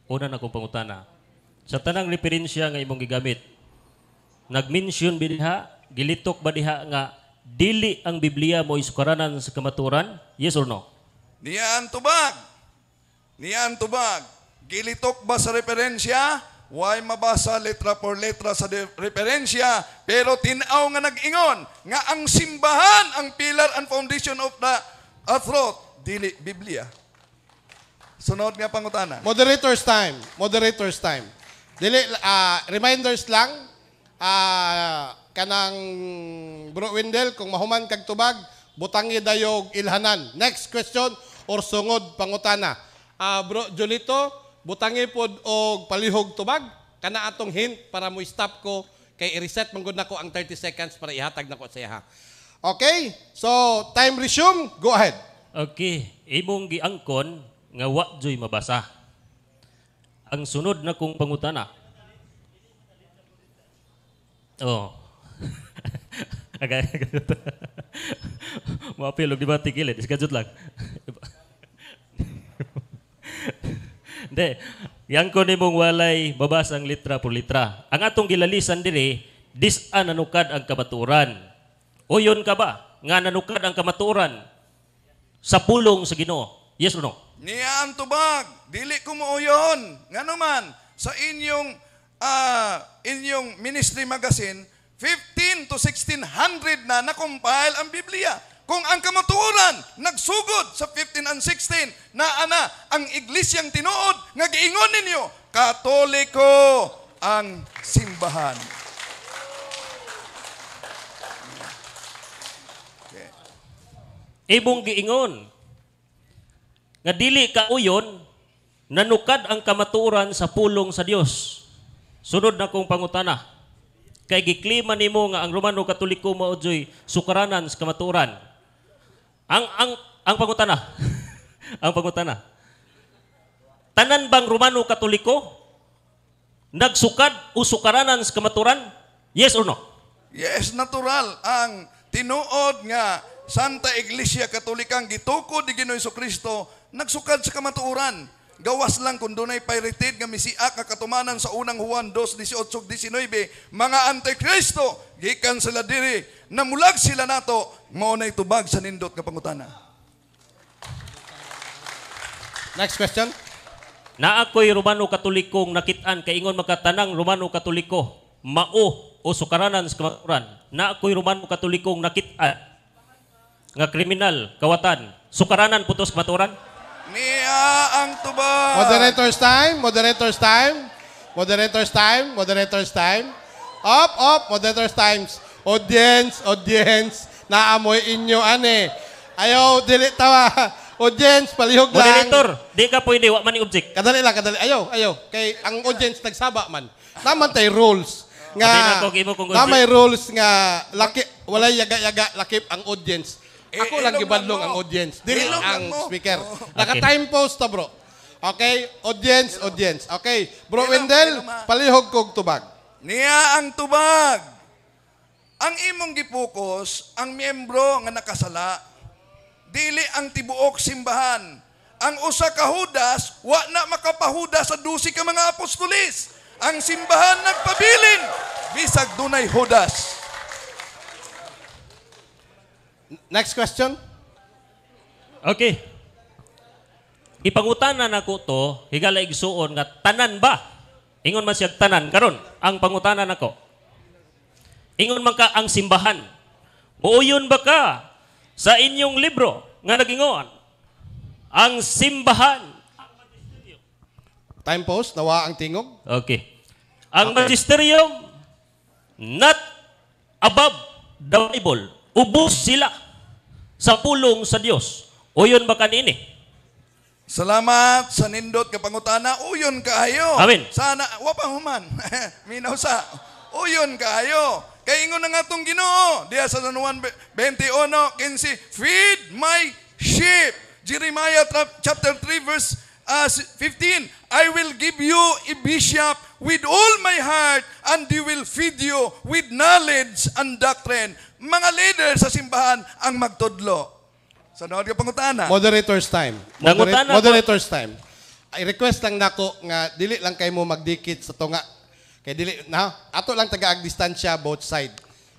Una na kong pangutana. Sa tanang referensya nga imong gigamit, nag-mention ba diha, gilitok ba diha nga dili ang Biblia mo isukaranan sa kamaturan? Yes or no? Niya ang tubag. Niya ang tubag. Gilitok ba sa referensya? Why mabasa letra por letra sa referensya, pero tinaw nga nag-ingon nga ang simbahan ang pillar and foundation of the truth, dili Biblia. Sunod nga pangutana. Moderator's time. Moderator's time. Dili, reminders lang, kanang Bro Wendell, kung mahuman kag tubag, butangi dayog ilhanan. Next question or sungod pangutana. Bro Jolito, butangi pod og palihog tubag, kana atong hint para mo stop ko, kay i-reset manggod nako ang 30 seconds para ihatag nako sa iya. Okay? So, time resume. Go ahead. Okay, imong giangkon nga wa joy mabasa. Ang sunod na kong pangutana. Oh. Agay. Maapil og di ba tigilid, iskadjut lang. Hindi. Yang ko nimong walay babasang litra por litra. Ang atong gilalisan diri, dis-an nanukad ang kamaturan. Uyon ka ba nga nanukad ang kamaturan sa pulong sa Ginoo? Yes or no? Niya ang tubag. Dili ko mo uyon. Nga naman, sa inyong ministry magazine, 15 to 1600 na nakompile ang Biblia. Kung ang kamaturan nagsugod sa 15 and 16 na ang iglesyang tinuod nga giingon ninyo, Katoliko ang simbahan. Okay. Ibong giingon nga dili ka uyon nanukad ang kamaturan sa pulong sa Dios. Sunod na kong pangutana. Kay giklima nimo nga ang Romano Katoliko mao joy sukaranan sa kamaturan. Ang pangutana. Ang pangutana. Tanan bang Romano Katoliko nagsukad o sukaranan sa kamaturan? Yes or no? Yes, natural. Ang tinuod nga Santa Iglesia Katolikang gitukod ni Ginoong Kristo nagsukad sa kamaturan. Gawas lang kung dunay pirated nga misiak nga katumanan sa unang Juan 2:18-19, mga antikristo gikan sila diri, namulag sila nato, mao nay tubag sa nindot nga pangutana. Next question. Na ako'y Romano Katolikong nakit-an kaingon makatanang Romano Katoliko mao o sukaranan sa kamaturan. Na ako'y Romano Katolikong nakit-an nga kriminal kawatan sukaranan putos kamaturan. Niya ang tubag. Moderator's time. Moderator's time. Moderator's time. Moderator's time. Up. Moderator's times. Audience. Naamoy inyo, ane. Ayaw, dili tawa. Audience, palihog lang. Moderator, di ka pwede, wa man yung object. Kadali lang. Ayaw. Kay ang audience nagsaba man. Naman tayo rules. Namay rules nga, walay yaga-yaga, lakip ang audience. Ako lang gibadlong ang audience. Dili ang speaker. Naka-time post ta, bro. Okay? Audience. Okay. Bro Wendell, palihog kog tubag. Niya ang tubag. Ang imong gipokus, ang miyembro nga nakasala, dili ang tibuok simbahan. Ang usa ka Judas, wa na makapahudas sa 12 ka mga apostolis. Ang simbahan nagpabilin, bisag dunay Judas. Next question. Okay. Ipangutanan nako to, higala igsuon nga tanan ba? Ingon man siya tanan karon ang pangutanan nako. Ingon man ka ang simbahan. Muuyon ba ka sa inyong libro nga nagingon ang simbahan? Time post, nawa ang tingog. Okay. Ang magisterium not above the Bible. Ubos sila sa pulong sa Dios. Uyon ba kanini? Salamat sa nindot ka pangutana. Uyon kaayo. Amen. Sana, wapa human. Minaw sa. Uyon kaayo. Kaya ingon na nga itong Ginoo. Diya sa San Juan 21:15, feed my sheep. Jeremiah chapter 3 verse 15, I will give you a bishop with all my heart and he will feed you with knowledge and doctrine. Mga leaders sa simbahan ang magtudlo. Sa nood ka pangutana. Moderator's time. Nangutana Moderator's time. I-request lang nako nga dili lang kay mo magdikit sa tunga. Kay dili na ato lang taga-ag distansya both side.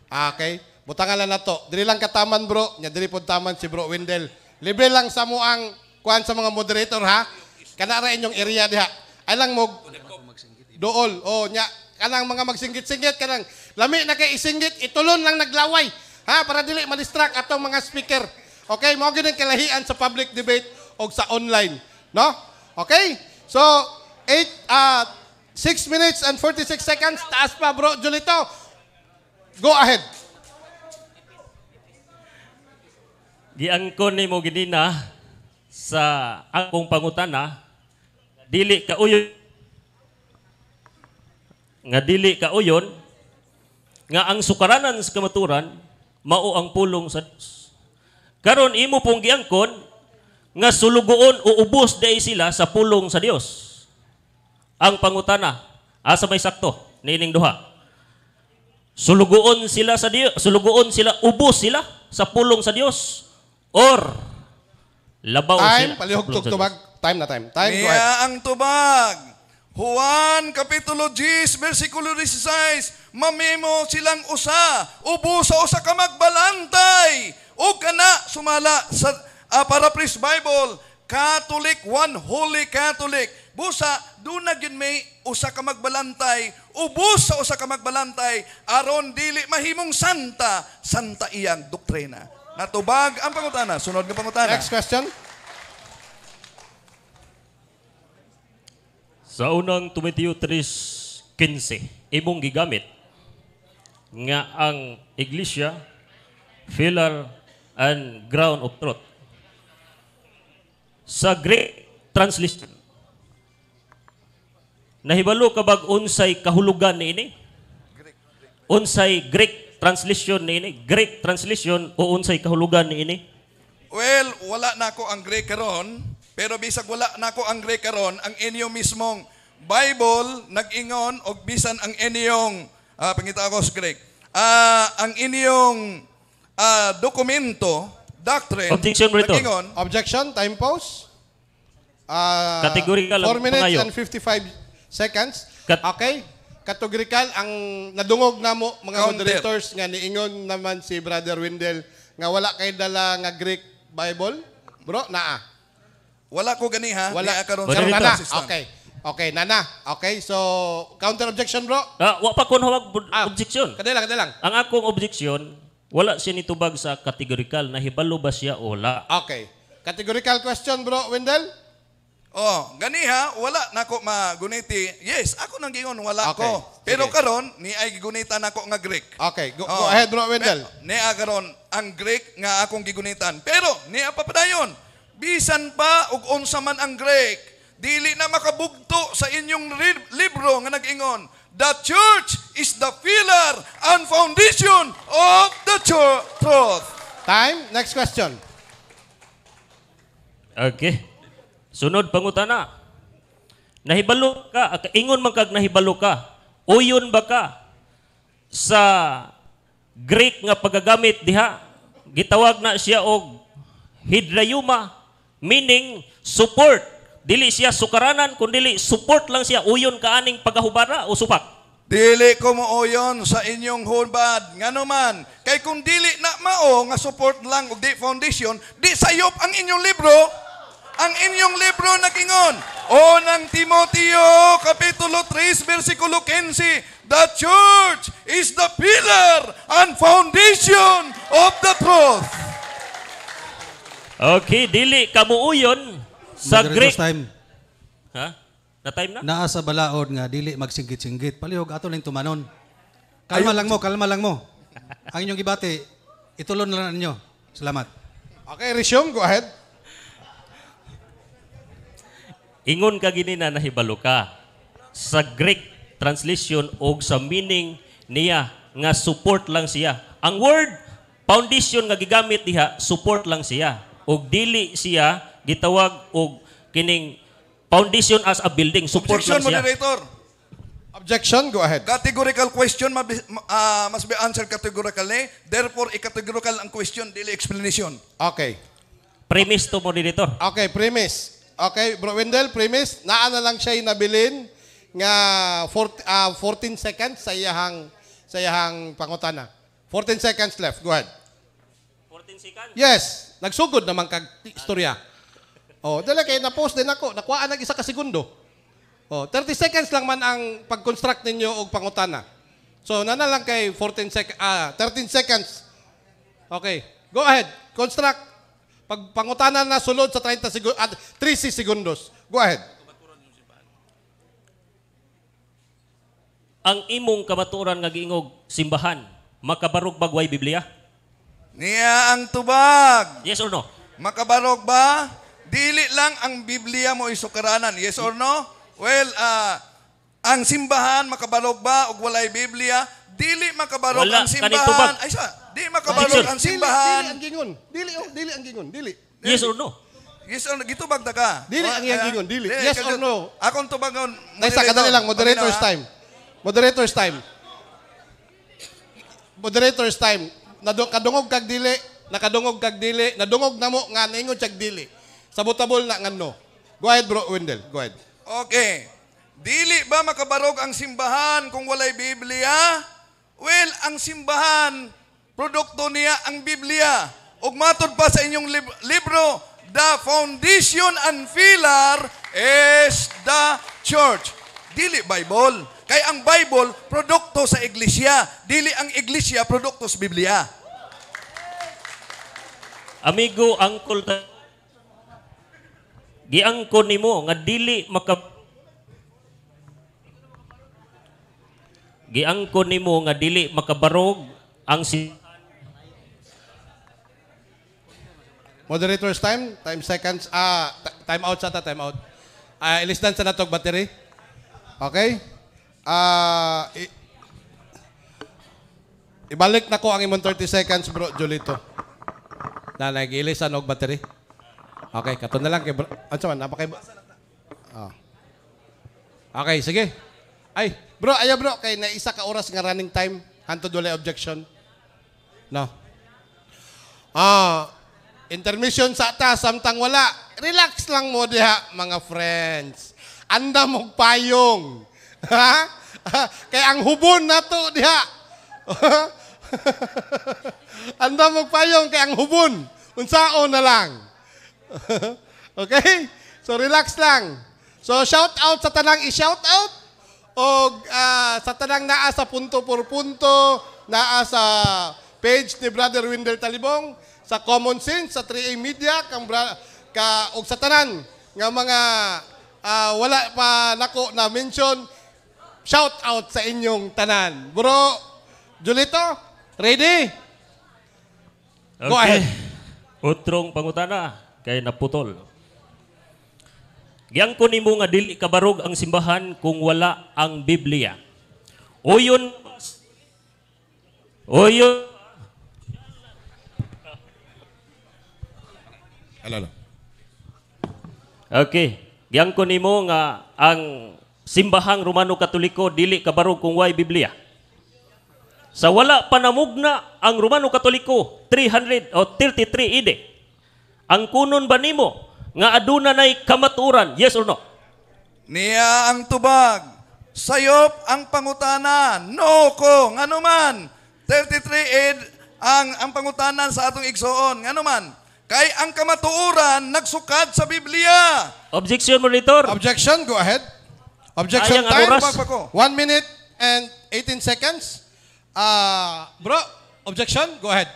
Okay? Butangan lang nato. Dili lang kataman bro, nya dili pod taman si Bro Wendell. Libre lang sa mo ang kuan sa mga moderator ha. Kana ra inyong area diha. Ay lang mo dool. Oh, nya kanang mga magsinggit-singgit kanang lami na kay isinggit itulon lang naglaway. Ha, para dili ma-distract atong mga speaker. Okay, mao gyud ang kalahian sa public debate o sa online, no? Okay? So, 6 minutes and 46 seconds. Taas pa, Bro Julito. Go ahead. Giangkon nimo ginina sa akong pangutana, dili ka uyon nga ang sukaranan sa kamaturan mao ang pulong sa Dios. Karon imo pong giangkon nga sulugoon o ubos day sila sa pulong sa Dios. Ang pangutana, asa may sakto nining duha. Sulugoon sila sa Dios, sulugoon sila, ubos sila sa pulong sa Dios or labaw Time, sila. palihog sa pulong sa tugtubag. Time na time. Time, go ahead. Niya ang tubag. Juan Kapitulo 10, versikulo 16, mamimo silang usa, ubo sa usa ka magbalantay, o kana sumala sa Paraphrase Bible, Catholic, one holy Catholic. Busa, doon na gyud may usa ka magbalantay, ubos sa usa ka magbalantay, aron dili mahimong santa, santa iyang doktrina. Natubag ang pangutana. Sunod nga pangutana. Next question. Sa unang Timoteo 3:15, imong gigamit nga ang iglesia, pillar and ground of truth. Sa Greek translation, nahibalo ka bag unsay kahulugan niini? Unsay Greek translation niini? Greek translation o unsay kahulugan niini? Well, wala na ako ang Greek karon, pero bisag wala na ako ang Greek karon, ang inyong mismong Bible nag-ingon og bisan ang inyong pangita ko sa Greek. Ang inyong dokumento, doctrine, Objection rito. nag-ingon, Objection, time pause. Categorical 4 ang minutes pangayo. and 55 seconds. Kat- Okay? Categorical, ang nadungog na mo, mga Counter. moderators, nga niingon naman si Brother Wendell, nga wala kay dala nga Greek Bible. Bro, naa. wala ko ganiha, Wala. niya karon Wala Pero dito. nana. system. Okay. Okay, nana. Okay, so, counter objection, bro. Wa pa kun hawag objection. Kadala, kadala. Ang akong objection, wala siya nitubag sa categorical, nahibalo ba siya o wala. Okay. Categorical question, bro, Wendell? Oh, ganiha, wala na ko maguniti. Yes, ako nang gingon, wala Okay, ko. Pero sige. karon ni ay gigunitan nako nga Greek. Okay, go Oh, ahead, bro, Wendell. Niya karon ang Greek nga akong gigunitan. Pero niya papadayon, bisan pa ug unsa man ang Greek, dili na makabugto sa inyong libro nga nag-ingon, the church is the pillar and foundation of the truth. Time. Next question. Okay. Sunod pangutana. Nahibalo ka, ingon man kag nahibalo ka. Uyon ba ka sa Greek nga pagagamit diha? Gitawag na siya og hidrayuma, meaning support. Dili siya sukaranan, kundi support lang siya. Uyon ka aning pagahubara o supak. Dili ko mooyon sa inyong hubad. Ngano man, kay kung dili na mao nga support lang og di foundation, di sayop ang inyong libro. Ang inyong libro nag-ingon, Unang Timoteo, Kapitulo 3, versikulo 15, the church is the pillar and foundation of the truth. Okay, dili kamuuyon sa Moderators Greek. time. Ha? Na time na? Naa sa balaod nga dili magsinggit-singgit. Palihog ato lang tumanon. Kalma lang mo, kalma lang mo. Ang inyong gibati, itulon na lang ninyo. Salamat. Okay, resume. Go ahead. Ingon ka gini na nahibalo ka sa Greek translation o sa meaning niya nga support lang siya. Ang word foundation nga gigamit diha, support lang siya. Og dili siya gitawag og kining foundation as a building, support Objection, lang siya. moderator. Objection. Go ahead. Categorical question must be answered categorically. Therefore, i-categorical ang question, dili explanation. Okay. Premise to moderator. Okay, premise. Okay, Bro Wendell, premise, naa na lang siya nabilin nga 14 seconds sa iyahang pangutana. 14 seconds left. Go ahead. 14 seconds. Yes, nagsugod naman kag istorya. Oh, dala kay na-post din ako, nakuha nag isa ka segundo. Oh, 30 seconds lang man ang pag-construct ninyo og pangutana. So, nana lang kay 13 seconds. Okay, go ahead. Construct. Pag pangutana na sulod sa 30 segundos. Go ahead. Ang imong kamatuoran nga giingog simbahan, makabarog bagway Biblia? Niya ang tubag. Yes or no? Makabarog ba? Dili lang ang Biblia mo isukaranan. Yes or no? Well, ang simbahan makabarog ba og walay Biblia? Dili makabarog Wala, ang kanitubag. simbahan. Ay sa, di makabarog ang simbahan. Dili ang gingon. Dili ang gingon. Dili. Yes or no? Yes or no? Gitubag ta ka. Dili ang iyang gingon. Dili. Yes or no? Akong tubagon. Isa, kadali lang. Moderator's time. Moderator's time. Moderator's time. Kadungog kag dili. Nakadungog kag dili. Nadungog na mo nga naingon kag dili. Sabotabol na ngano. Go ahead, Bro Wendell. Go ahead. Okay. Dili ba makabarog ang simbahan kung walay Biblia? Well, ang simbahan, produkto niya ang Biblia. Ug matod pa sa inyong libro, the foundation and pillar is the church. Dili Bible. Kay ang Bible, produkto sa iglesia. Dili ang iglesia, produkto sa Biblia. Amigo, angkol giangkon nimo nga dili giangkon nimo nga dili makabarog ang Moderator's time. Time seconds. Time out sa time out. Ilisdan sa natog battery. Okay? Ibalik na ko ang imong 30 seconds, Bro Jolito. Na nag-ilisan og battery. Okay, kato na lang kay Bro. Ano man, napakay. Okay, sige. Ay, bro, kay na isa ka oras nga running time. Hantod wala objection. No. Intermission sa ta, samtang wala. Relax lang mo diha, mga friends. Anda mong payong. Ha? Kay ang hubon na to diha. Anda mong payong kay ang hubon. Unsaon na lang. Okay? So relax lang. So shout out sa tanang i-shout out o sa tanang naa sa punto por punto, naa sa page ni Brother Wendell Talibong, sa Common Sense, sa 3A Media, og sa tanan nga mga wala pa nako na mention, shout out sa inyong tanan. Bro Julito, ready? Okay. Go ahead. Utrong pangutana kay naputol. Giangkon nimo nga dili kabarog ang simbahan kung wala ang Biblia. Oyon. Hello. Okay. Giangkon nimo nga ang simbahang Romano Katoliko dili kabarog kung way Biblia. Sa wala panamugna ang Romano Katoliko 333 AD. Ang kunon ba nimo nga aduna nay kamaturan? Yes or no? Niya ang tubag. Sayop ang pangutana. No ko. Ngano man. 33 ang pangutanan sa atong igsoon. Ngano man. Kay ang kamatuoran nagsukad sa Biblia. Objection, monitor. Objection, go ahead. Objection Ayang ang time. oras. 1 minute and 18 seconds. Bro, objection, go ahead.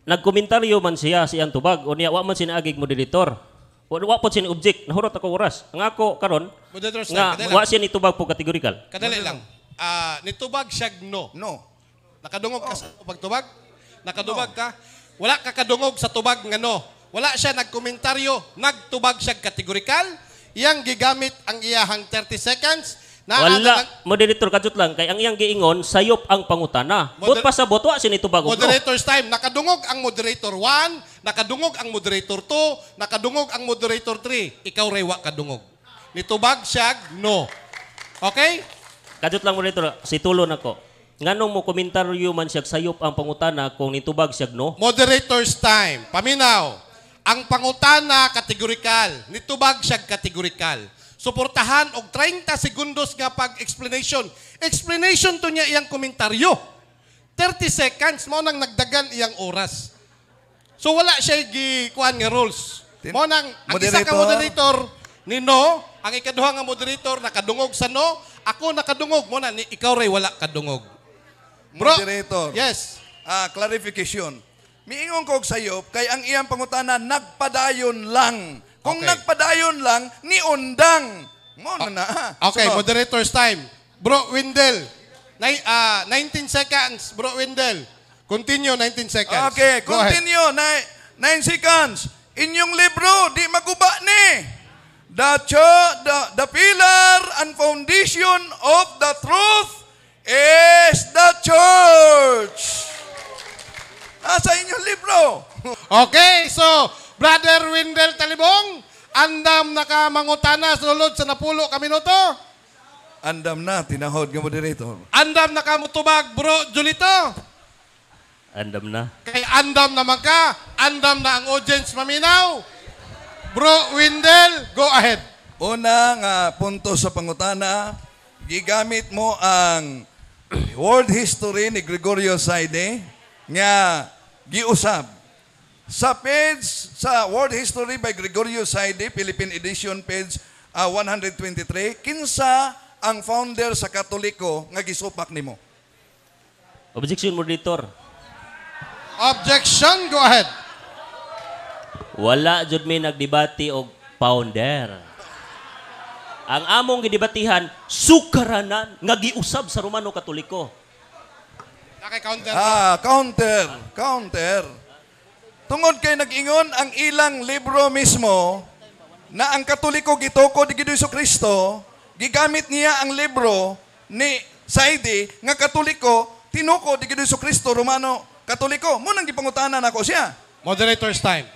Nagkomentaryo man siya siyang tubag o niya wa man sinaagig moderator. Wa po sin object, nahurot ako oras. Ang ako karon Moderator's nga time, kadali wa lang. siya nitubag po kategorikal. Kadali lang. Nitubag siya no. No. Nakadungog ka sa pagtubag? Nakadubag ka? Wala ka kadungog sa tubag nga no. Wala siya nagkomentaryo, nagtubag siya kategorikal. Iyang gigamit ang iyahang 30 seconds. Wala, moderator kadjut lang kay ang iyang giingon sayop ang pangutana. Bot pa sa bot wa siya nitubag og no. Moderator's time. Nakadungog ang moderator 1, nakadungog ang moderator 2, nakadungog ang moderator 3. Ikaw ray wa kadungog. Nitubag siya no. Okay? Kadjut lang moderator, situlo nako. Nganong mo komentaryo man siya sayop ang pangutana kung nitubag siya no? Moderator's time. Paminaw. Ang pangutana kategorikal, nitubag siya kategorikal. Suportahan og 30 segundos nga pag-explanation. Explanation to niya iyang komentaryo. 30 seconds mo nang nagdagan iyang oras. So wala siya gikuan nga rules. Mo nang ang isa ka moderator ni no, ang ikaduha nga moderator nakadungog sa no, ako nakadungog mo na ni ikaw ray wala kadungog. Bro, Moderator. yes. Clarification. Miingon ko og sayop kay ang iyang pangutana nagpadayon lang. Kung Okay. nagpadayon lang ni undang. Mo na. Okay, Sunod. moderator's time. Bro Windel, 19 seconds, Bro Windel. Continue, 19 seconds. Okay, Go ahead. continue. 9 seconds. Inyong libro, di maguba ni. The pillar and foundation of the truth is the church. Sa inyong libro. Okay, so, Brother Windel Talibong, andam nakamangutana sulod sa napulo ka minuto. Andam na, tinahod ng moderator. Andam nakamutubag, Bro Julito. Andam na. Kay andam naman ka, andam na ang audience maminaw. Bro Windel, go ahead. Una nga punto sa pangutana, gigamit mo ang world history ni Gregorio Saide nga giusab. Sa page, sa World History by Gregorio Saide, Philippine Edition, page 123, kinsa ang founder sa Katoliko nga gisupak nimo? Objection, moderator. Objection, go ahead. Wala jud may nagdebate og founder. Ang among gidebatihan sukaranan nga giusab sa Romano Katoliko. Naki-counter. Counter. Tungod kay nag-ingon ang ilang libro mismo na ang Katoliko gituko di Gido Kristo, gigamit niya ang libro ni Saide nga Katoliko tinuko di Gido Kristo Romano Katoliko. Munang gipangutanan nako siya. Moderator's time.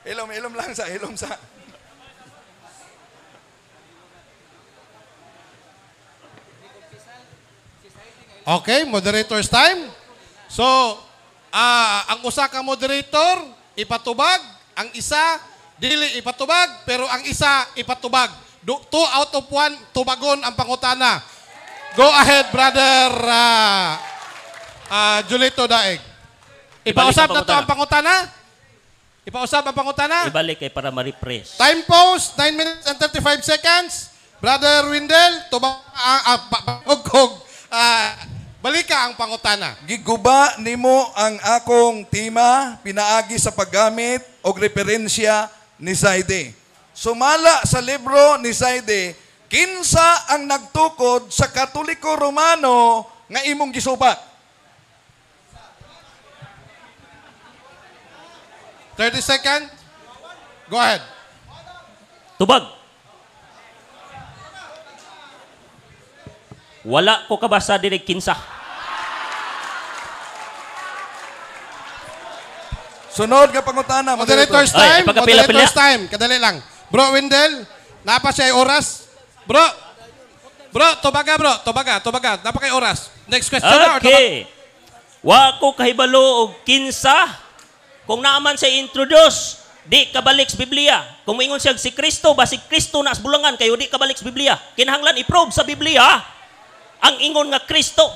Ilom lang sa. Okay, moderator's time. So, ang usa ka moderator, ipatubag. Ang isa, dili ipatubag, pero ang isa, ipatubag. 2 out of 1, tubagon ang pangutana. Go ahead, brother Julito Daig. Ipausap na to ang pangutana? Ipausap ang pangutana? Ibalik kay para ma-refresh. Time pause, 9 minutes and 35 seconds. Brother Windel, balik ka ang pangutana. Giguba nimo ang akong tema pinaagi sa paggamit og referensya ni Saide. Sumala sa libro ni Saide, kinsa ang nagtukod sa Katoliko Romano nga imong gisubat? 30 seconds. Go ahead. Tubag. Wala ko kabasa diri kinsa. Sunod nga pangutana, Moderator's Ay, time. pagkapila-pila. Moderator's time. Kadali lang. Bro Windel, napa siya oras? Bro, tubaga bro. Tubaga. Napa kay oras? Next question na. Okay. Wa ko kahibalo og kinsa. Kung naaman siya introduce, di kabalik sa Biblia. Kung moingon siya si Kristo, ba si Kristo na sa bulangan kayo, di kabalik sa Biblia. Kinahanglan i-prove sa Biblia ang ingon nga Kristo.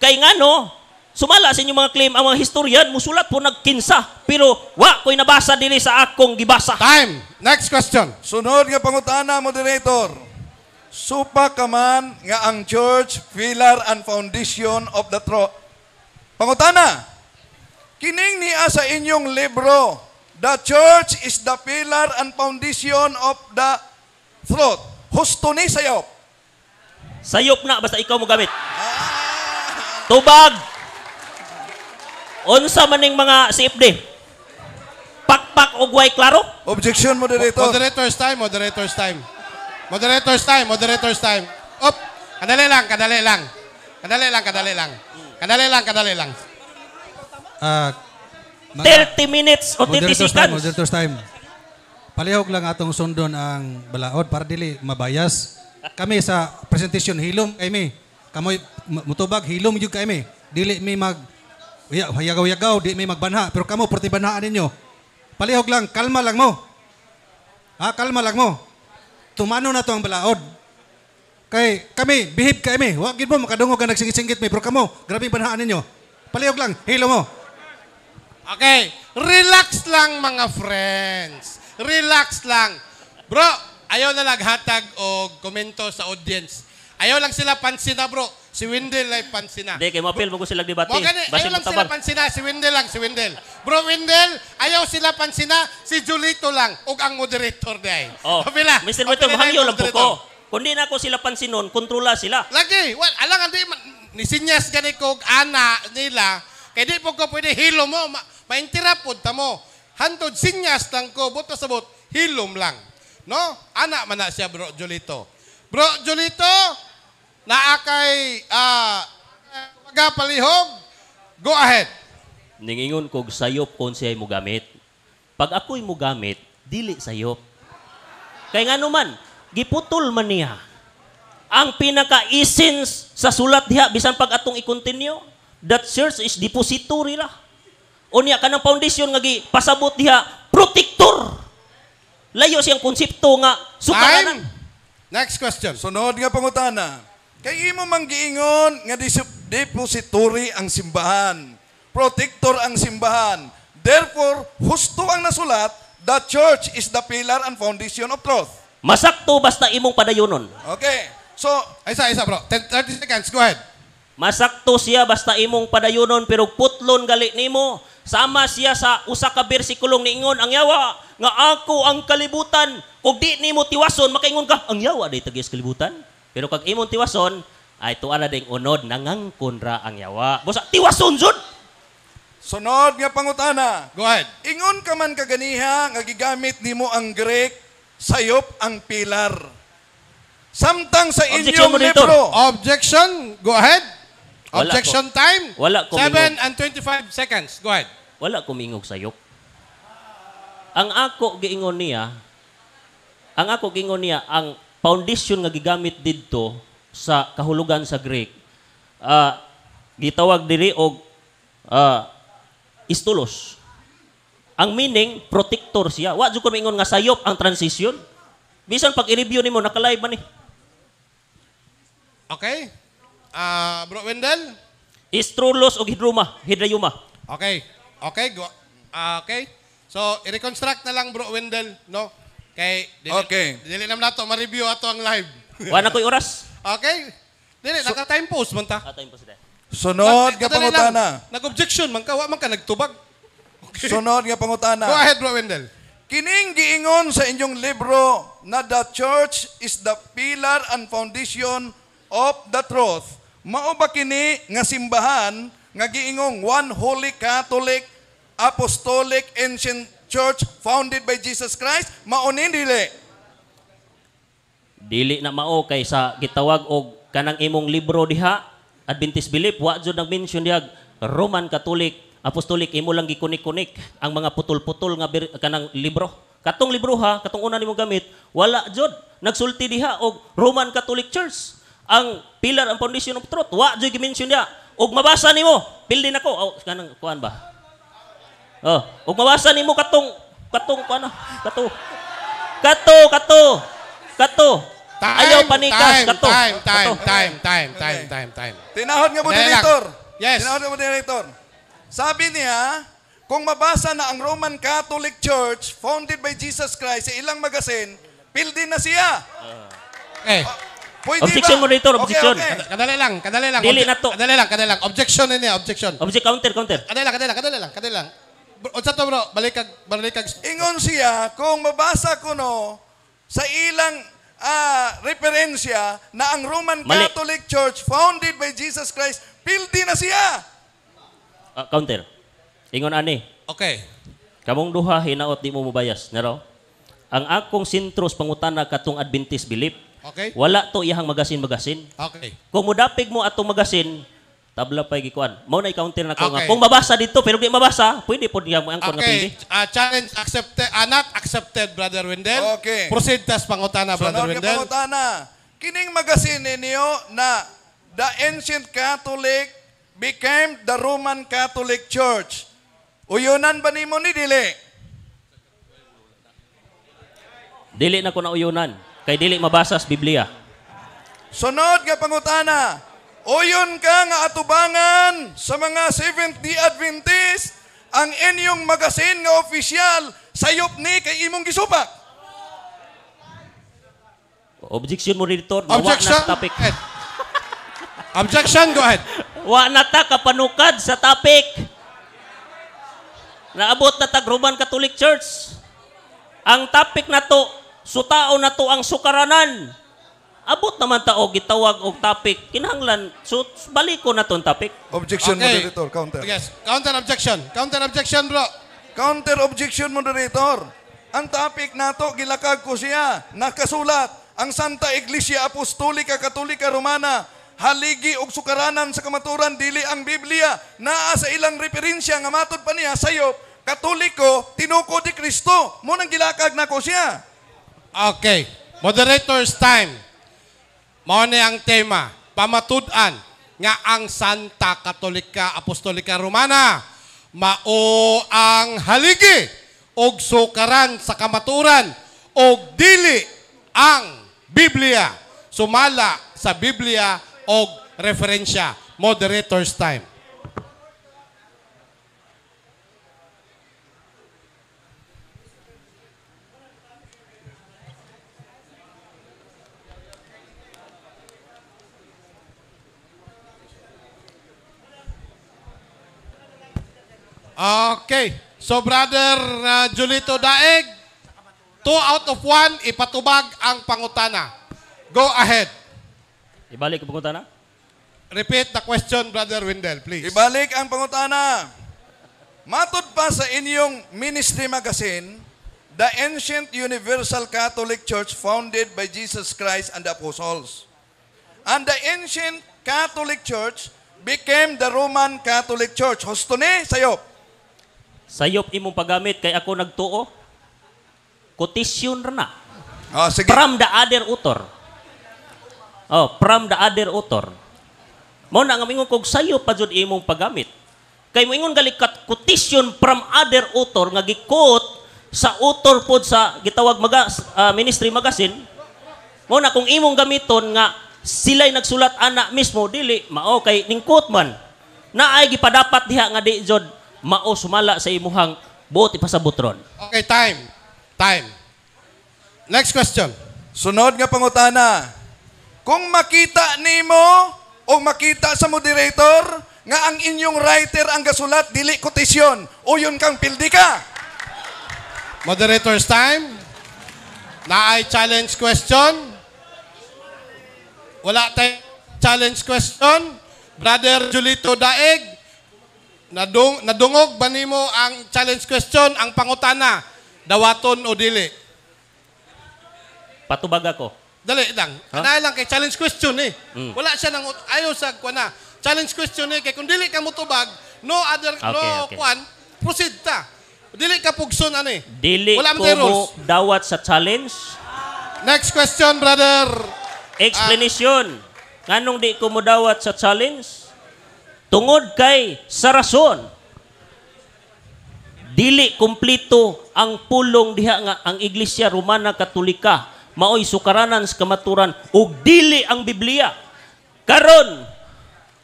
Kay nga no, sumala sa inyong mga claim, ang mga historian, musulat po nagkinsa. Pero wa ko'y nabasa dili sa akong gibasa. Time. Next question. Sunod nga pangutana, moderator. Supa ka man nga ang church, pillar and foundation of the truth. Pangutana. Kining niya sa inyong libro, the church is the pillar and foundation of the truth. Husto ni sayop. Sayop na, basta ikaw mo gamit. Tubag. Unsa maning mga CFD? Pakpak og way klaro? Objection, moderator. Moderator's time. Up. Kadali lang. Kadali lang, kadali lang. Kadali lang, kadali lang. Ah, 30 minutes o 30 moderator's time, seconds. moderator's time. Palihog lang atong sundon ang balaod para dili mabayas. Kami sa presentation hilom kami. Kamoy mutubag hilom jud kami. Dili mi mag hayagaw-yagaw, di mi magbanha, pero kamo perti banhaan ninyo. Palihog lang, kalma lang mo. Kalma lang mo. Tumano na to ang balaod. Kay kami, behave kami. Wa gid mo makadungog ka nagsingit-singit mi, pero kamo, grabe banhaan ninyo. Palihog lang, hilo mo. Okay, relax lang mga friends. Relax lang. Bro, ayaw na naghatag o komento sa audience. Ayaw lang sila pansina, bro. Si Wendell ay pansina. Hindi, kay mapil mo ko sila debate. Ayaw lang sila pansina. Si Wendell lang, si Wendell. Bro, Wendell, ayaw sila pansina. Si Julito lang. Ug ang moderator day. Oh, Kapila. Mr. Beto, mahangyo lang po ko. Kung di na ako sila pansinon, kontrola sila. Lagi, alang di ni sinyas gani ko ana nila. Kay di po ko pwede hilom mo. Maintirapod ta mo. Hantod sinyas lang ko, buto sabot, hilom lang. No? Ana man na siya, Bro Julito. Bro Julito, naakay magapalihog, go ahead. Ningingon kog sayop kung siya mo gamit. Pag ako'y mo gamit, dili sayop. Kaya nga naman, giputol man niya. Ang pinaka-essence sa sulat diha, bisan pag atong i-continue, that church is depository la. Unya ka ng foundation nga pasabot diha, protector. Layo siyang konsepto nga sukaranan. Next question. Sunod nga pangutana. Kay imo manggiingon nga depository ang simbahan. Protector ang simbahan. Therefore, husto ang nasulat, the church is the pillar and foundation of truth. Masakto basta imong padayonon. Okay. So, Isa, bro. 30 seconds. Go ahead. Masakto siya basta imong padayonon pero putlon gali nimo. Sama siya sa usa ka bersikulong niingon ang yawa nga ako ang kalibutan. Kung di nimo tiwason makaingon ka ang yawa day tagis kalibutan. Pero kag imong tiwason ay tuala ding unod nangangkon ra ang yawa. Busa tiwason jud. sunod nga pangutana. Go ahead. Ingon ka man kaganiha nga gigamit nimo ang Greek, sayop ang pilar. Samtang sa Objection, inyong moderator. libro. Objection. Go ahead. Wala Objection time. Wala ko 7 mingog. and 25 seconds. Go ahead. Wala ko mingog sayop. Ang ako giingon niya, ang foundation nga gigamit didto sa kahulugan sa Greek, gitawag diri og istulos. Ang meaning, protector siya. Wa jud ko mingon nga sayop ang transition. Bisan pag i-review nimo naka-live man ni. Okay. Bro Wendell. Istrulos o hidrayuma. Okay. Okay. Go. Okay. So, i-reconstruct na lang Bro Wendell, no? Okay. Dili naman nato ma-review ato ang live. Wa na koy oras. Okay. Dili, naka-time post man ta. Atay po sila. Sunod nga Kadali lang. pangutana. Nag-objection man ka, wa man ka nagtubag. Okay. Sunod nga pangutana. Go ahead, Bro Wendell. Kining giingon sa inyong libro na the church is the pillar and foundation of the truth. Mao ba kini nga simbahan nga giingong one holy Catholic apostolic ancient church founded by Jesus Christ? Mao ni dili? Dili na mao kay sa gitawag og kanang imong libro diha Adventist Belief wa jud nag-mention diha Roman Catholic Apostolic imo lang gikunik-kunik ang mga putol-putol nga kanang libro. Katong libro ha, katong una nimo gamit, wala jud nagsulti diha og Roman Catholic Church. Ang pillar and foundation of truth, wa jud gi-mention diha. Og mabasa nimo, pildin ako, kanang kuan ba? Og mabasa nimo katong kuan kato. Ayaw panikas, kato. Time. Tinahod nga moderator. Yes. Tinahod nga moderator. Sabi niya, kung mabasa na ang Roman Catholic Church founded by Jesus Christ sa ilang magasin, pildin na siya. Okay. Pwede Objection, ba? moderator, objection. Okay. Kadali lang. Dili na to. Kadali lang. Objection na niya, objection. Object counter. Kadali lang. Unsa to, bro? Balik kag. Ingon siya, kung mabasa ko no, sa ilang referensya na ang Roman Mali. Catholic Church founded by Jesus Christ, pildin na siya. Counter. Ingon ani. Okay. Kamong duha hinaot di mo mobayas, naro? Ang akong sintros pangutana katong Adventist Belief, Okay? Wala to iyang magasin-magasin. Okay. Kung mudapig mo atong magasin, tabla pa gikuan. Mao na i-counter na ko nga. Okay. Kung mabasa dito pero di mabasa, pwede po niya mo angkon nga pwede. Okay. Challenge accepted. Not accepted, Brother Wendell. Okay. Proceed tas pangutana, Brother Sunod nga Wendell. pangutana. Kining magasin ninyo na the ancient Catholic became the Roman Catholic Church. Uyunan ba nimo ni dili? Dili na ko na uyunan. Kay dili mabasa sa Biblia. Sunod nga pangutana. Uyon ka nga atubangan sa mga Seventh-day Adventist ang inyong magasin nga opisyal sayop ni kay imong gisupak. Objection mo dito. Objection. Na topic. Go ahead. Objection, go ahead. Wa na ta kapanukad sa topic. Naabot na tag Roman Catholic Church. Ang topic na to, sutao na to ang sukaranan. Abot naman ta og gitawag og topic. Kinahanglan so balik ko na tong topic. Objection Okay. moderator, counter. Yes. Counter objection. Counter objection, bro. Counter objection moderator. Ang topic nato gilakag ko siya. Nakasulat ang Santa Iglesia Apostolika Katolika Romana haligi og sukaranan sa kamaturan dili ang Biblia naa sa ilang referensya nga matod pa niya sayop Katoliko tinuko di Kristo mo nang gilakag nako siya. Okay. Moderator's time. Mao ni ang tema. Pamatud-an nga ang Santa Katolika Apostolika Romana mao ang haligi og sukaran sa kamaturan og dili ang Biblia. Sumala sa Biblia og referensya. Moderator's time. Okay. So, Brother Julito Daeg, 2 out of 1, ipatubag ang pangutana. Go ahead. Ibalik ko na. Repeat the question, Brother Wendell, please. Ibalik ang pangutana. Matod pa sa inyong ministry magazine, the ancient universal Catholic Church founded by Jesus Christ and the apostles. And the ancient Catholic Church became the Roman Catholic Church. Husto ni, sayop. Sayop imong paggamit kay ako nagtuo. Quotation ra na. Oh, sige. From the other author. Oh, from the other author. Mao na nga mingon kog sayo pa jud imong paggamit. Kay moingon gali kat quotation from other author nga gi-quote sa author pod sa gitawag ministry magazine. Mao na kung imong gamiton nga sila'y nagsulat ana mismo dili mao kay ning quote man. Naay gipadapat diha nga di jud mao sumala sa imuhang buot ipasabutron. Okay, time. Time. Next question. Sunod nga pangutana. Kung makita nimo o makita sa moderator nga ang inyong writer ang gasulat dili kotisyon o yun kang pildi ka. Moderator's time. Naay challenge question. Wala tayong challenge question. Brother Julito Daeg, nadungog ba nimo ang challenge question, ang pangutana, dawaton o dili? Patubag ako. Dali lang. Anaay lang kay challenge question eh. Mm. Wala siya nang ayaw sa kuan na. Challenge question eh kay kung dili ka mutubag, no other Okay. kuan, proceed ta. Dili ka pugson ani. Dili Wala ko man tayo mo rules. dawat sa challenge. Next question, brother. Explanation. Nganong di ko mo dawat sa challenge? Tungod kay sa rason. Dili kumplito ang pulong diha nga ang Iglesia Romana Katolika maoy sukaranan sa kamaturan ug dili ang Biblia. Karon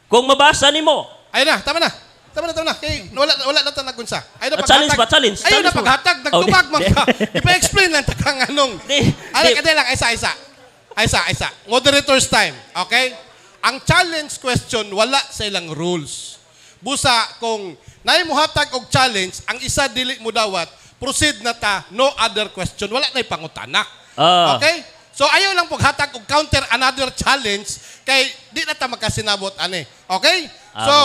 kung mabasa nimo, Ayun na, tama na. Tama na. Kay wala na ta nagunsa. Ayun na Challenge ba? Challenge. Ayun na Challenge mo. paghatag, Oh, nagtubag di- man ka. Ipa-explain lang takang anong. Ala di- kada lang isa. Moderator's time, okay? Ang challenge question wala sa ilang rules. Busa kung naay muhatag og challenge, ang isa dili mo dawat, proceed na ta, no other question. Wala na pangutana. Okay? So ayaw lang paghatag og counter another challenge kay di na ta magkasinabot ani. Okay? So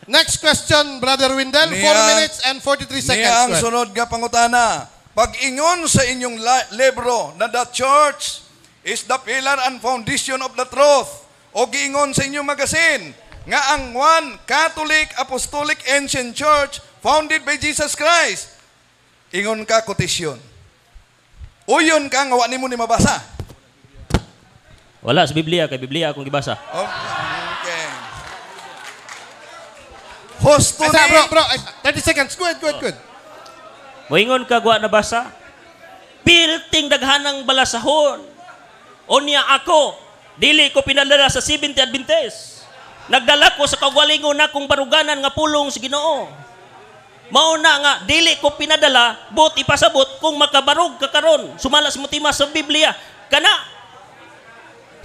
next question, Brother Wendell, 4 minutes and 43 seconds. Niya ang left. sunod nga pangutana. Pag-ingon sa inyong libro na the church is the pillar and foundation of the truth. O giingon sa inyong magasin, nga ang one Catholic Apostolic Ancient Church founded by Jesus Christ. Ingon ka, quotation. Uyon ka, nga wa nimo ni mabasa. Wala sa Biblia, kay Biblia akong gibasa. Okay. History. Bro, 30 seconds. Good. Moingon ka wa nabasa. Pilting daghanang balasahon. Unya ako, dili ko pinadala sa 70 Adventist. Nagdala ko sa kagalingon na kong baruganan nga pulong sa Ginoo. Mauna nga, dili ko pinadala, but ipasabot kung makabarog ka karon. Sumalas mo tima sa Biblia. Kana,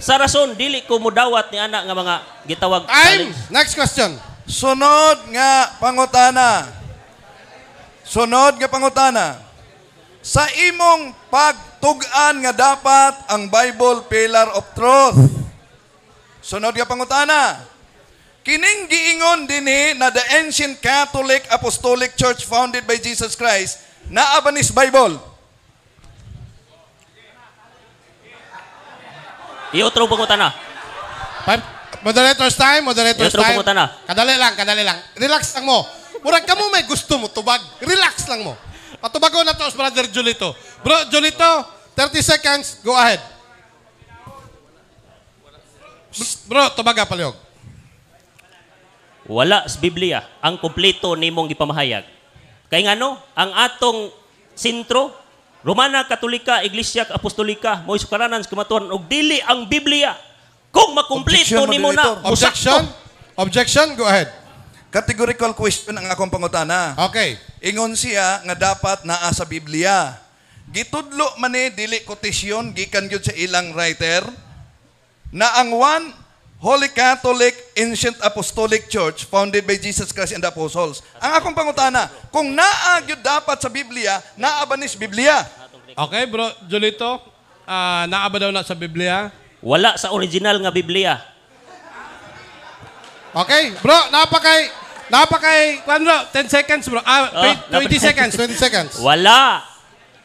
sa rason, dili ko mudawat ni anak nga mga gitawag. Time! Next question. Sunod nga pangutana. Sa imong pagtug-an nga dapat ang Bible pillar of truth. Sunod nga pangutana. Kining giingon dinhi na the ancient Catholic Apostolic Church founded by Jesus Christ naa ba nis Bible? Iotro pangutana. Moderator's time. Iotro pangutana. Kadali lang. Relax lang mo. Murag ka mo may gusto mo tubag. Relax lang mo. Patubago na to, Brother Julito. Bro, Julito, 30 seconds. Go ahead. Bro, tubaga palihog. Wala sa Biblia ang kompleto nimong gipamahayag. Kay ngano, ang atong sentro, Romana Katolika, Iglesia Apostolika, mo'y sukaranan sa kamatuan, og dili ang Biblia. Kung makumpleto nimo na, Objection, go ahead. Categorical question ang akong pangutana. Okay. Ingon siya nga dapat naa sa Biblia. Gitudlo man ni dili quotation gikan gyud sa ilang writer na ang one Holy Catholic Ancient Apostolic Church founded by Jesus Christ and the Apostles. Ang akong pangutana, kung naa gyud dapat sa Biblia, naa ba nis Biblia? Okay, bro, Julito, naa ba daw na sa Biblia? wala sa original nga Biblia. Okay, bro, napakay, bro, 10 seconds, bro. 20 seconds. Wala.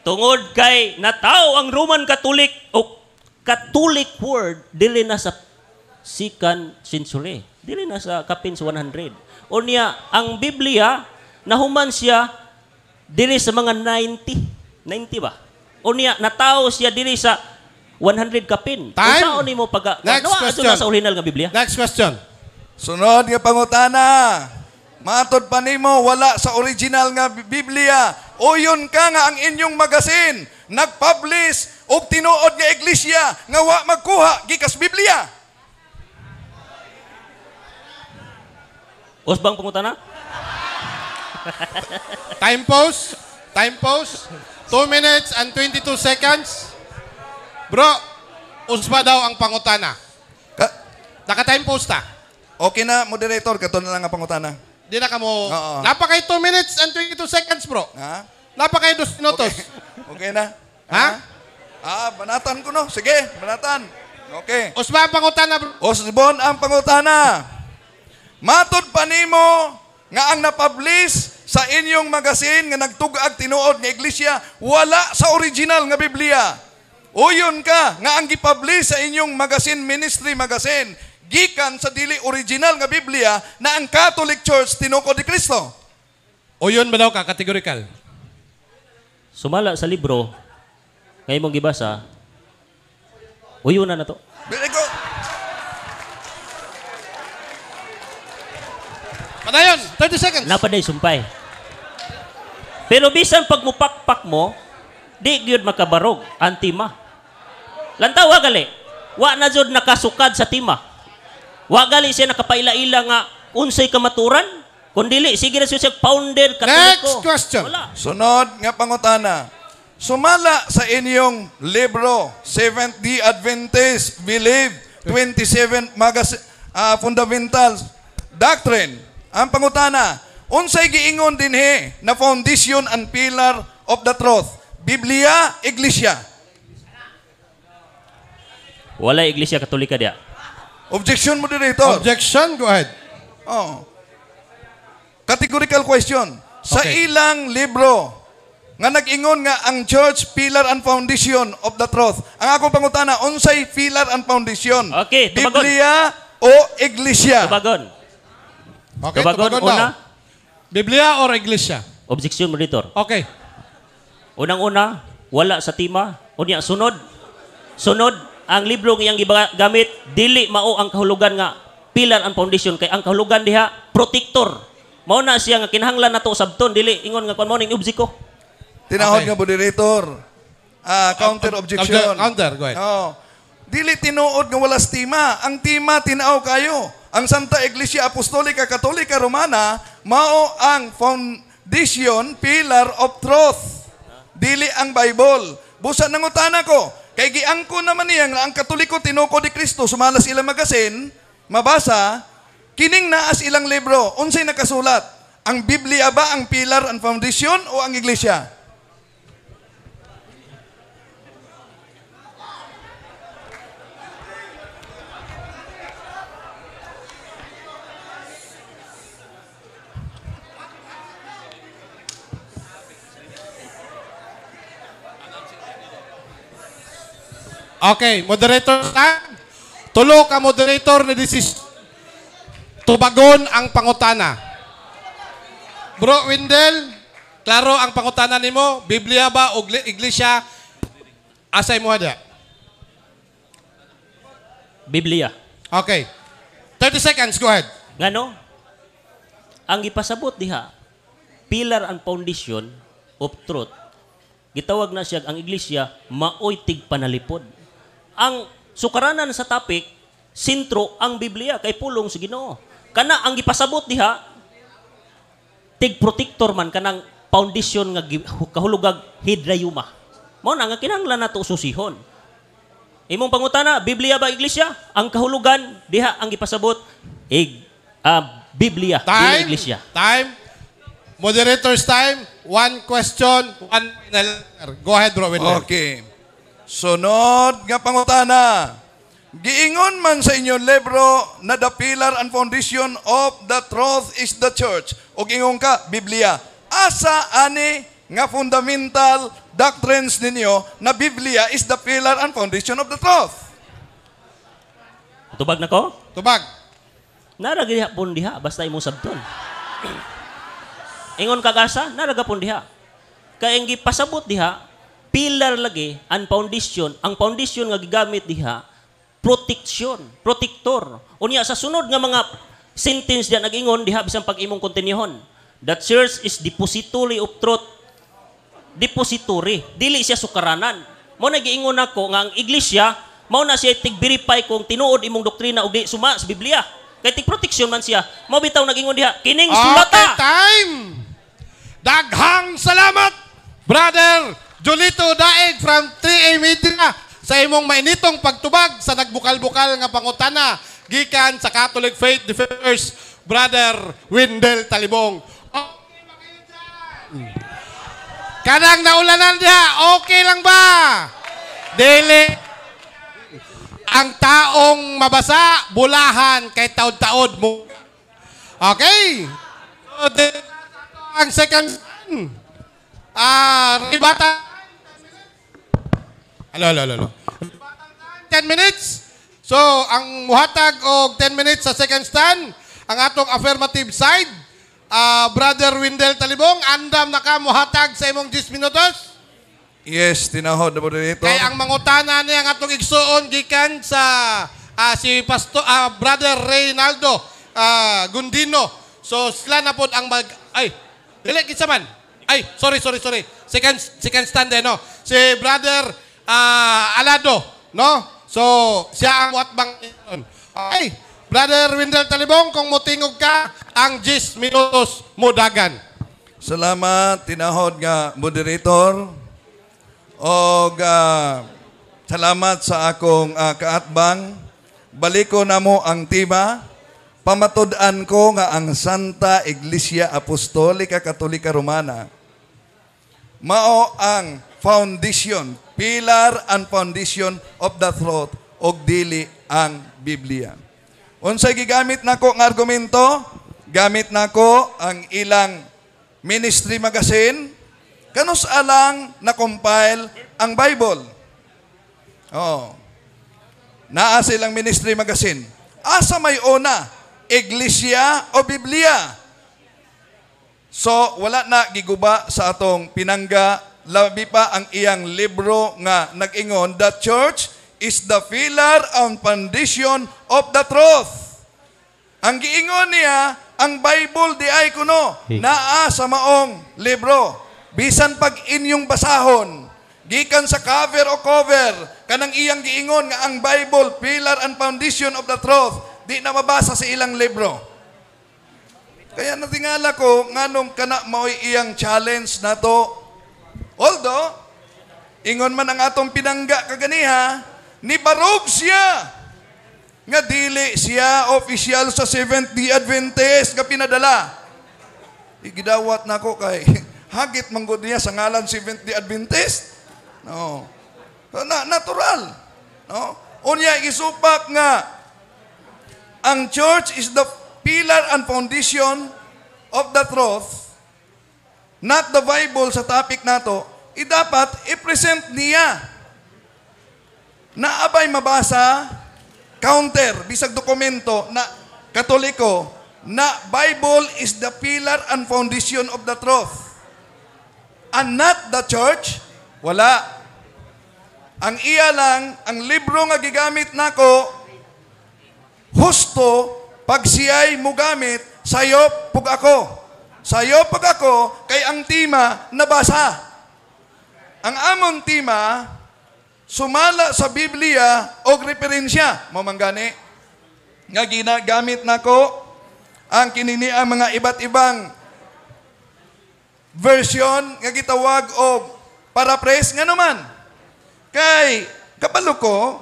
Tungod kay nataw ang Roman Catholic o Catholic word dili na sa second century. Dili na sa kapins 100. Unya, ang Biblia nahuman siya dili sa mga 90 ba? Unya, nataw siya dili sa 100 kapin. Time. Unsaon nimo pag Next question. sa original nga Biblia? Next question. Sunod nga pangutana. Matod pa nimo wala sa original nga Biblia. Uyon ka nga ang inyong magasin nagpublish og tinuod nga iglesia nga wa magkuha gikas Biblia. Usbang pangutana? Time pause. 2 minutes and 22 seconds. Bro, usba daw ang pangutana. Naka-time pause ta. Okay na, moderator, kato na lang ang pangutana. Di na ka mo. Oo. Napakay 2 minutes and 22 seconds, bro. Ha? Napakay 2 minutos. Okay na? Ha? Banatan ko no. Sige, banatan. Okay. Usba ang pangutana, bro. Osbon ang pangutana. Matod pa nimo nga ang napublish sa inyong magasin nga nagtugag tinuod nga iglesia wala sa original nga Biblia. Uyon ka nga ang gipublish sa inyong magasin ministry magasin gikan sa dili original nga Biblia na ang Catholic Church tinukod ni Kristo. O yun ba daw ka, categorical? Sumala sa libro ngay mong gibasa. Uyunan na to. Very good. Padayon, 30 seconds. Napaday sumpay. Pero bisan pag mupakpak mo, di gyud makabarog ang tima. Lantaw wa gali. Wa na jud nakasukad sa tima. Wa gali siya nakapaila-ila nga unsay kamaturan, kundili sige na siya founder Katoliko. Next question. Wala. Sunod nga pangutana. Sumala sa inyong libro, Seventh-day Adventist Believe 27 Fundamentals Doctrine. Ang pangutana, unsay giingon dinhi na foundation and pillar of the truth? Biblia, Iglesia. Wala Iglesia Katolika dia. Objection, moderator. Objection, go ahead. Categorical question. Sa Okay. ilang libro, nga nag-ingon nga ang church pillar and foundation of the truth. Ang akong pangutana, unsay pillar and foundation? Okay, tubagon. Biblia o iglesia? Tubagon. Okay, Tubagon, tubagon una. daw. Biblia or iglesia? Objection, Monitor. Okay. Unang-una, wala sa tima. Unya, sunod. Sunod, ang libro nga iyang gamit, dili mao ang kahulugan nga pillar and foundation. Kay ang kahulugan diha, protector. Mao na siya nga kinahanglan nato sabton. Dili, ingon nga kung mo ning objiko. Tinahod Okay. nga moderator. Counter objection. Counter, go ahead. Oh. Dili tinuod nga wala tima. Ang tima tinaaw kayo. Ang Santa Iglesia Apostolika Katolika Romana mao ang foundation, pillar of truth. Dili ang Bible. Busa nangutana ko. Kay giangko naman niya nga ang Katoliko tinuko di Kristo sumalas ilang magasin, mabasa, kining naas ilang libro. Unsay nakasulat? Ang Biblia ba ang pillar and foundation o ang Iglesia? Okay, moderator na. Tulo ka moderator na tubagon ang pangutana. Bro Windel, klaro ang pangutana nimo, Biblia ba o iglesia? Asay mo hada. Biblia. Okay. 30 seconds, go ahead. Ngano? Ang ipasabot diha, pillar and foundation of truth. Gitawag na siya ang iglesia, maoy tig panalipod. Ang sukaranan sa topic, sentro ang Biblia kay pulong sa Ginoo. Kana ang ipasabot diha, tig protector man kanang foundation nga kahulugag hidrayuma. Mao na nga kinahanglan nato susihon. Imong pangutana, Biblia ba iglesia? Ang kahulugan diha ang ipasabot Biblia, dili iglesia. Time. Moderator's time. One question, one final. Go ahead, bro. Windel. Okay. Sunod nga pangutana. Giingon man sa inyong libro na the pillar and foundation of the truth is the church. O ingon ka, Biblia. Asa ani nga fundamental doctrines ninyo na Biblia is the pillar and foundation of the truth? Tubag na ko? Tubag. Naragya pun diha basta imong sabton. Ingon kagasa, naraga pun diha. Kay ang gipasabot diha, pillar lagi ang foundation. Ang foundation nga gigamit diha, protection, protector. Unya sa sunod nga mga sentence diha nag-ingon diha bisan pag imong kontinuhon. The church is depository of truth. Depository, dili siya sukaranan. Mao na giingon nako nga ang iglesia mao na siya tig-verify kung tinuod imong doktrina ug di suma sa Biblia. Kay tig-protection man siya. Mao bitaw nag-ingon diha, kining sulata. Okay, time. Daghang salamat, Brother Julito Daig from 3A Media sa imong mainitong pagtubag sa nagbukal-bukal nga pangutana gikan sa Catholic Faith Defenders, Brother Windel Talibong. Okay ba kayo dyan? Kanang naulanan diha, okay lang ba? Dili. Ang taong mabasa, bulahan kay taod-taod mo. Okay. So, ang second ribata. Hello. 10 minutes. So, ang muhatag og 10 minutes sa second stand, ang atong affirmative side, Brother Windel Talibong, andam na ka muhatag sa imong 10 minutos. Yes, tinahod na po dito. Kaya ang mangutana niya ang atong igsuon gikan sa si Brother Reynaldo Gundino. So, sila na po ang dili kinsa man. Sorry. Second stand no. Si Brother Alado, no? So, siya ang watbang okay. Brother Windel Talibong, kung mutingog ka, ang 10 minutos mudagan. Salamat, tinahod nga moderator. O salamat sa akong kaatbang. Baliko na mo ang tema. Pamatud-an ko nga ang Santa Iglesia Apostolika Katolika Romana mao ang foundation, pillar and foundation of the truth og dili ang Biblia. Unsay gigamit nako nga argumento? Gamit nako ang ilang ministry magazine kanus alang na-compile ang Bible. Oh. Naa silang ministry magazine. Asa may una, Iglesia o Biblia? So, wala na giguba sa atong pinangga, labi pa ang iyang libro nga nag-ingon, the church is the pillar and foundation of the truth. Ang giingon niya, ang Bible di ay kuno, naa sa maong libro. Bisan pag inyong basahon, gikan sa cover o cover, kanang iyang giingon nga ang Bible, pillar and foundation of the truth, di na mabasa sa ilang libro. Kaya natingala ko, nganong kana mao'y iyang challenge na to. Although, ingon man ang atong pinangga kaganiha, ni barog siya, nga dili siya official sa Seventh-day Adventist nga pinadala. Igidawat na ko kay, hagit manggod niya sa ngalan Seventh-day Adventist. No. Natural. No? Unya, isupak nga, ang church is the pillar and foundation of the truth, not the Bible sa topic nato, dapat i-present niya na abay mabasa, counter, bisag dokumento na Katoliko, na Bible is the pillar and foundation of the truth. And not the church, wala. Ang iya lang, ang libro nga gigamit nako, husto, pag siya'y mugamit, sayo pug ako. Sayo pug ako, kay ang tima nabasa. Ang amon tima, sumala sa Biblia o referensya. Mamanggani, nga ginagamit nako ang kinini ang mga iba't ibang version nga gitawag og paraphrase nga naman. Kay kabalo ko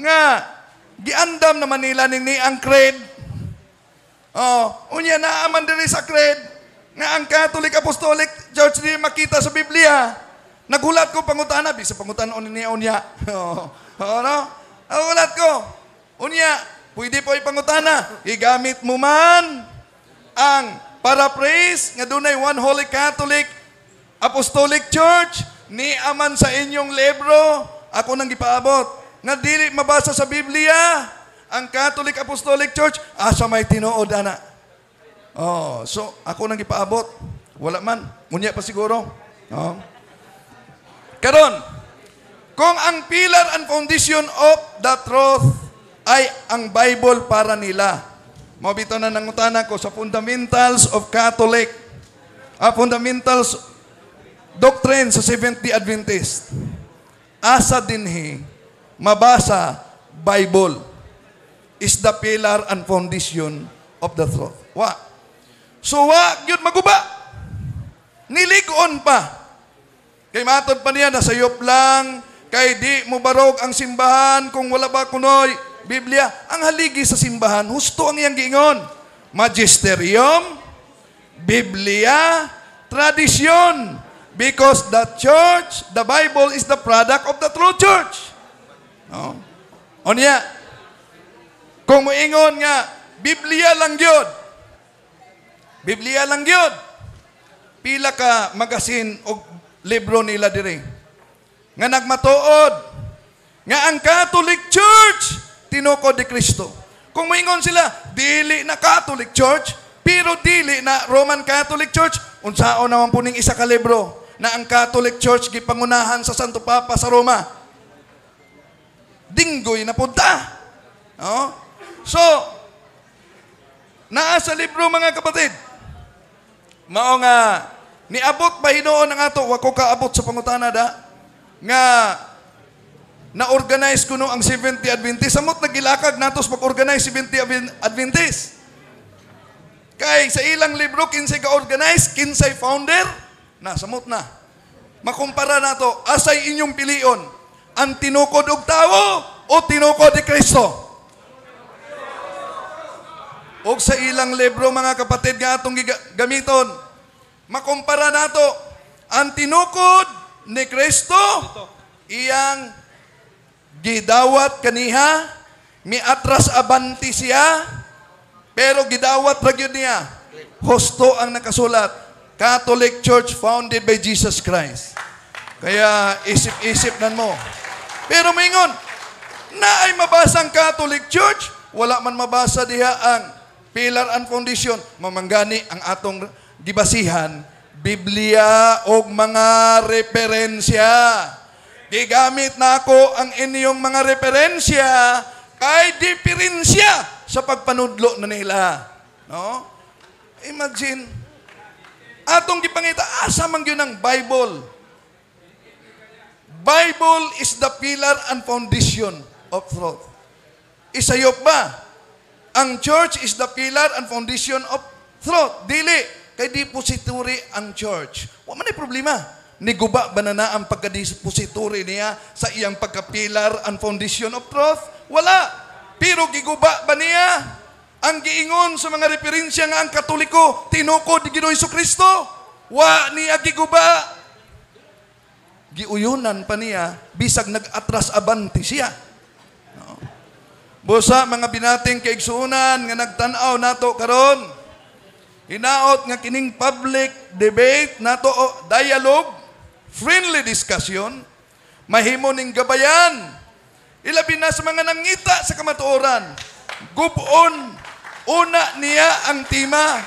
nga giandam naman nila ni ang creed. Unya naaman diri sa creed nga ang Catholic Apostolic Church di makita sa Biblia. Nagulat ko pangutana, bisa pangutan niya unya. No? Nagulat ko. Unya, pwede po ipangutana. Igamit mo man ang paraphrase nga dunay one Holy Catholic Apostolic Church ni aman sa inyong libro. Ako nang gipaabot nga dili mabasa sa Biblia. Ang Catholic Apostolic Church, asa may tinuod, ana. So, ako nang ipaabot. Wala man. Munya pa siguro. Karon, kung ang pillar and foundation of the truth ay ang Bible para nila, mabito na nangutana ko sa fundamentals of Catholic, fundamentals doctrine sa Seventh-day Adventist. Asa dinhi, mabasa, Bible is the pillar and foundation of the truth. So, yun maguba. Niligon pa. Kay matod pa niya, nasayop lang, kay di mo barog ang simbahan kung wala ba kunoy Biblia. Ang haligi sa simbahan, husto ang iyang giingon. Magisterium, Biblia, tradisyon. Because the church, the Bible is the product of the true church. O niya, kung moingon nga, Biblia lang yun. Biblia lang yun. Pila ka magasin o libro nila diri. Nga nagmatuod. Nga ang Catholic Church, tinukod ni Kristo. Kung moingon sila, dili na Catholic Church, pero dili na Roman Catholic Church, unsaon naman po ning isa ka libro na ang Catholic Church gipangunahan sa Santo Papa sa Roma. Dinggoy na punta. So, naa sa libro mga kapatid, mao nga, niabot ba hinoon ang ato, wako kaabot sa pangutana da, nga na-organize ko no ang Seventh-day Adventist, samot nagilakag natos pag-organize Seventh-day Adventist. Kay sa ilang libro, kinsay ka-organize, kinsay founder, samot na. Makumpara na to, asay inyong pilion, ang tinukod og tao o tinukod ni Kristo? O sa ilang libro, mga kapatid, nga atong gamiton, makumpara nato ang tinukod ni Kristo, iyang gidawat kaniha, miatras abanti siya, pero gidawat ragyod niya. Husto ang nakasulat. Catholic Church founded by Jesus Christ. Kaya isip-isip nan mo. Pero mingon, na ay mabasang Catholic Church, wala man mabasa diha ang pillar and foundation. Mamanggani ang atong gibasihan, Biblia o mga referensya. Gigamit na ako ang inyong mga referensya kay diferensya sa pagpanudlo na nila. No? Imagine, atong gipangita, asa man yun ang Bible. Bible is the pillar and foundation of truth. Isayop ba? Ang church is the pillar and foundation of truth. Dili, kay depository ang church. Wa man ay problema. Niguba ba na ang pagka-depository niya sa iyang pagka-pillar and foundation of truth? Wala. Pero giguba ba niya ang giingon sa mga referensya nga ang Katoliko tinukod ni Ginoong Jesucristo? Wa niya giguba. Giuyunan pa niya bisag nag-atras abanti siya. No? Busa mga binating kaigsuunan nga nagtan-aw nato karon. Hinaot nga kining public debate nato o dialogue, friendly discussion, mahimo ning gabayan. Ilabi na sa mga nangita sa kamatuoran. Gubon, una niya ang tema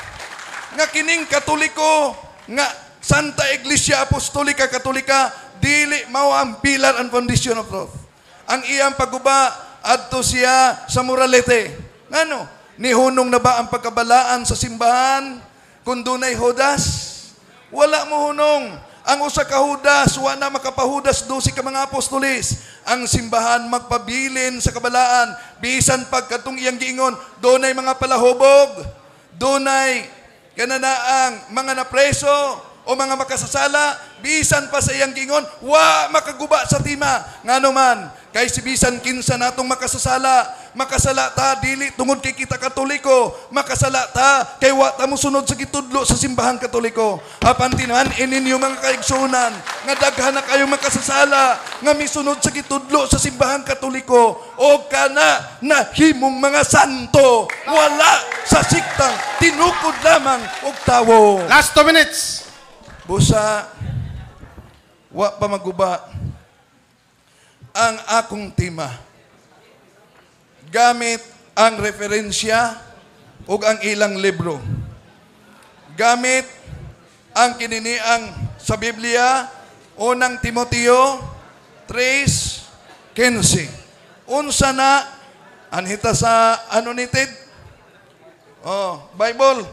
nga kining Katoliko, nga Santa Iglesia Apostolika Katolika, dili mao ang pillar and foundation of truth. Ang iyang pagguba adto siya sa morality. Ngano? Nihunong na ba ang pagkabalaan sa simbahan kung dunay hudas? Wala mo hunong. Ang usa ka hudas, wa na makapahudas 12 ka mga apostolis. Ang simbahan magpabilin sa kabalaan. Bisan pagkatong iyang giingon, dunay mga palahubog, dunay kananaang mga napreso o mga makasasala, bisan pa sa iyang gingon, wa makaguba sa tima. Ngano man, kay si bisan kinsa natong makasasala, makasala ta dili tungod kay kita Katoliko, makasala ta kay wa ta mosunod sa gitudlo sa simbahan Katoliko. Apan tinuhan ininyo mga kaigsunan nga daghan na kayo makasasala nga misunod sa gitudlo sa simbahan Katoliko o kana nahimong mga santo, wala sa siktang tinukod lamang og tawo. Last 2 minutes. Busa, wa pa maguba ang akong tema. Gamit ang referensya ug ang ilang libro. Gamit ang kininiang sa Biblia, unang Timoteo 3:15. Unsa na anhita sa anonited? Bible.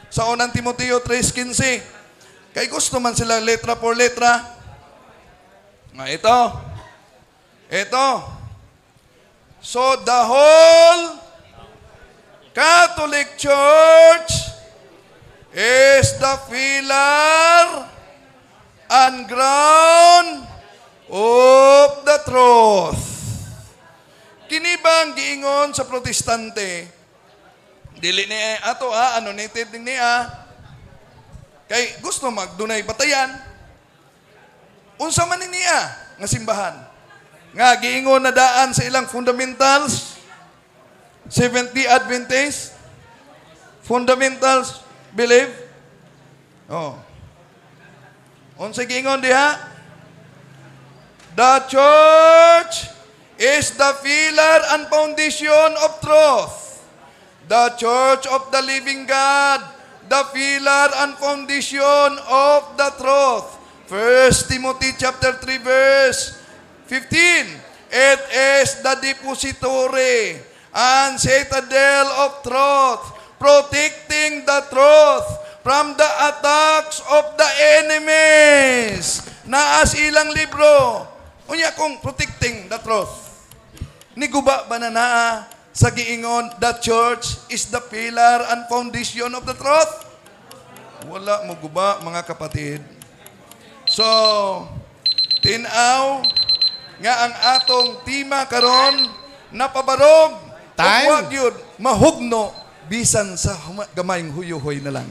Sa unang Timoteo 3:15. Kay gusto man sila letra por letra. Nga ito. So the whole Catholic Church is the pillar and ground of the truth. Kinibang giingon sa protestante, dili ni ato anonited niya. Kay gusto magdunay batayan. Unsa man niya nga simbahan nga giingon na daan sa ilang fundamentals, Seventh-day Adventist fundamentals believe. Unsa giingon diha? The church is the pillar and foundation of truth. The church of the living God, the pillar and foundation of the truth. 1 Timothy chapter 3 verse 15. It is the depository and citadel of truth, protecting the truth from the attacks of the enemies. Naas ilang libro. Unya kung protecting the truth. Niguba ba na sa giingon, the church is the pillar and foundation of the truth? Wala mo guba, mga kapatid. So, tinaw nga ang atong tema karon napabarog. Time. Huwag yun mahugno bisan sa gamayng huyuhoy na lang.